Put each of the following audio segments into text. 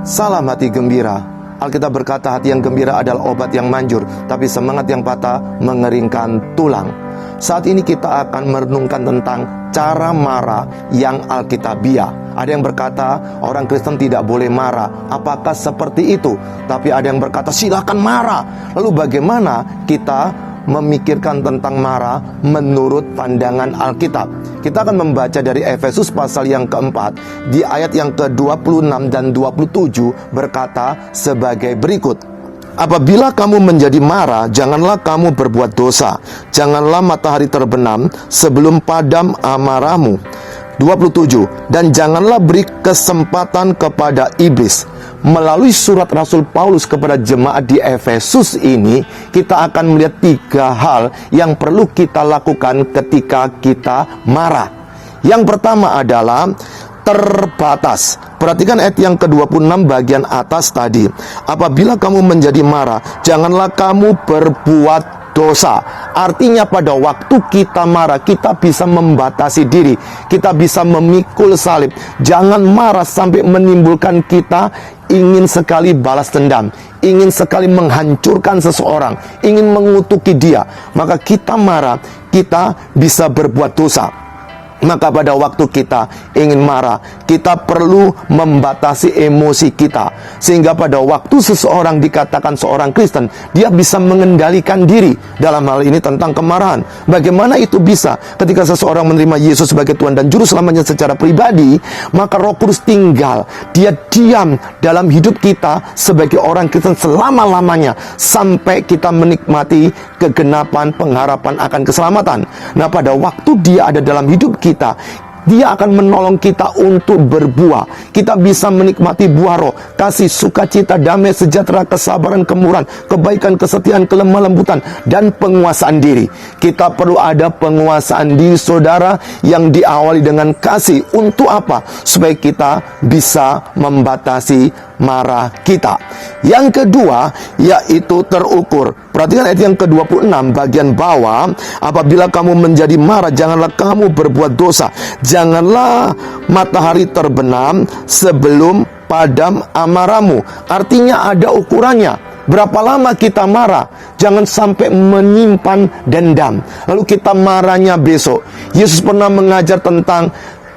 Salam hati gembira. Alkitab berkata hati yang gembira adalah obat yang manjur, tapi semangat yang patah mengeringkan tulang. Saat ini kita akan merenungkan tentang cara marah yang alkitabiah. Ada yang berkata orang Kristen tidak boleh marah. Apakah seperti itu? Tapi ada yang berkata silakan marah. Lalu bagaimana kita memikirkan tentang marah menurut pandangan Alkitab? Kita akan membaca dari Efesus pasal yang keempat, di ayat yang ke-26 dan 27 berkata sebagai berikut. Apabila kamu menjadi marah, janganlah kamu berbuat dosa. Janganlah matahari terbenam sebelum padam amarahmu. 27. Dan janganlah beri kesempatan kepada iblis. Melalui surat Rasul Paulus kepada jemaat di Efesus ini, kita akan melihat 3 hal yang perlu kita lakukan ketika kita marah. Yang pertama adalah terbatas. Perhatikan ayat yang ke-26 bagian atas tadi. Apabila kamu menjadi marah, janganlah kamu berbuat dosa. Artinya pada waktu kita marah, kita bisa membatasi diri, kita bisa memikul salib. Jangan marah sampai menimbulkan kita ingin sekali balas dendam, ingin sekali menghancurkan seseorang, ingin mengutuki dia. Maka kita marah, kita bisa berbuat dosa. Maka pada waktu kita ingin marah, kita perlu membatasi emosi kita, sehingga pada waktu seseorang dikatakan seorang Kristen, dia bisa mengendalikan diri dalam hal ini tentang kemarahan. Bagaimana itu bisa? Ketika seseorang menerima Yesus sebagai Tuhan dan Juru Selamanya secara pribadi, maka Roh Kudus tinggal, dia diam dalam hidup kita sebagai orang Kristen selama-lamanya, sampai kita menikmati kegenapan pengharapan akan keselamatan. Nah, pada waktu dia ada dalam hidup kita, dia akan menolong kita untuk berbuah. Kita bisa menikmati buah roh, kasih, sukacita, damai, sejahtera, kesabaran, kemurahan, kebaikan, kesetiaan, kelemah lembutan, dan penguasaan diri. Kita perlu ada penguasaan diri, saudara, yang diawali dengan kasih. Untuk apa? Supaya kita bisa membatasi marah kita. Yang kedua, yaitu terukur. Perhatikan ayat yang ke-26 bagian bawah. Apabila kamu menjadi marah, janganlah kamu berbuat dosa. Janganlah matahari terbenam sebelum padam amarahmu. Artinya ada ukurannya. Berapa lama kita marah? Jangan sampai menyimpan dendam, lalu kita marahnya besok. Yesus pernah mengajar tentang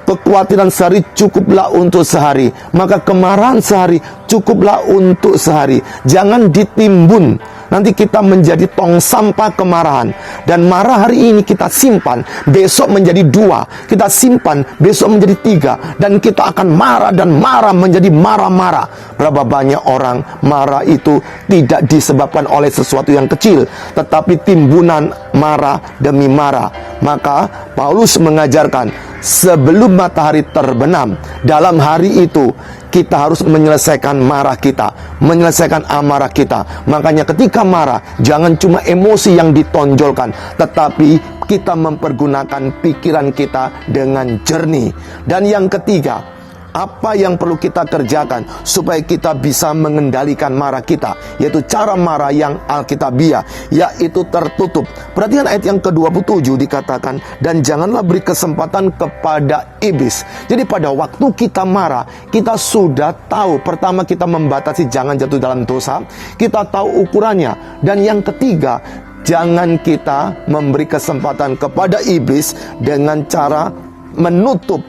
kekhawatiran sehari cukuplah untuk sehari, maka kemarahan sehari cukuplah untuk sehari. Jangan ditimbun, nanti kita menjadi tong sampah kemarahan. Dan marah hari ini kita simpan, besok menjadi 2, kita simpan, besok menjadi 3, dan kita akan marah dan marah menjadi marah-marah. Berapa banyak orang marah itu tidak disebabkan oleh sesuatu yang kecil, tetapi timbunan marah demi marah. Maka Paulus mengajarkan, sebelum matahari terbenam, dalam hari itu kita harus menyelesaikan marah kita, menyelesaikan amarah kita. Makanya ketika marah, jangan cuma emosi yang ditonjolkan, tetapi kita mempergunakan pikiran kita dengan jernih. Dan yang ketiga, apa yang perlu kita kerjakan supaya kita bisa mengendalikan marah kita, yaitu cara marah yang alkitabiah, yaitu tertutup. Perhatikan ayat yang ke-27 dikatakan, dan janganlah beri kesempatan kepada iblis. Jadi pada waktu kita marah, kita sudah tahu, pertama kita membatasi jangan jatuh dalam dosa, kita tahu ukurannya. Dan yang ketiga, jangan kita memberi kesempatan kepada iblis dengan cara menutup,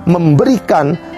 memberikan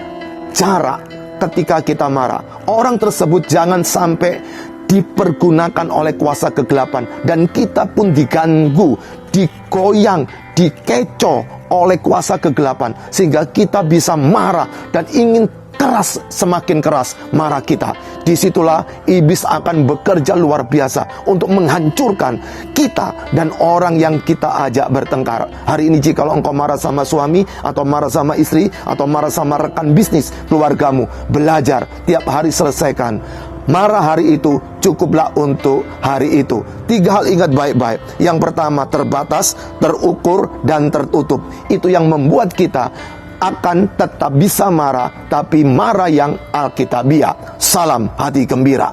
cara ketika kita marah. Orang tersebut jangan sampai dipergunakan oleh kuasa kegelapan, dan kita pun diganggu, digoyang, dikecoh oleh kuasa kegelapan, sehingga kita bisa marah dan ingin keras, semakin keras marah kita. Disitulah iblis akan bekerja luar biasa untuk menghancurkan kita dan orang yang kita ajak bertengkar. Hari ini jikalau engkau marah sama suami, atau marah sama istri, atau marah sama rekan bisnis keluargamu, belajar tiap hari selesaikan. Marah hari itu cukuplah untuk hari itu. 3 hal ingat baik-baik. Yang pertama, terbatas, terukur, dan tertutup. Itu yang membuat kita akan tetap bisa marah, tapi marah yang alkitabiah. Salam hati gembira.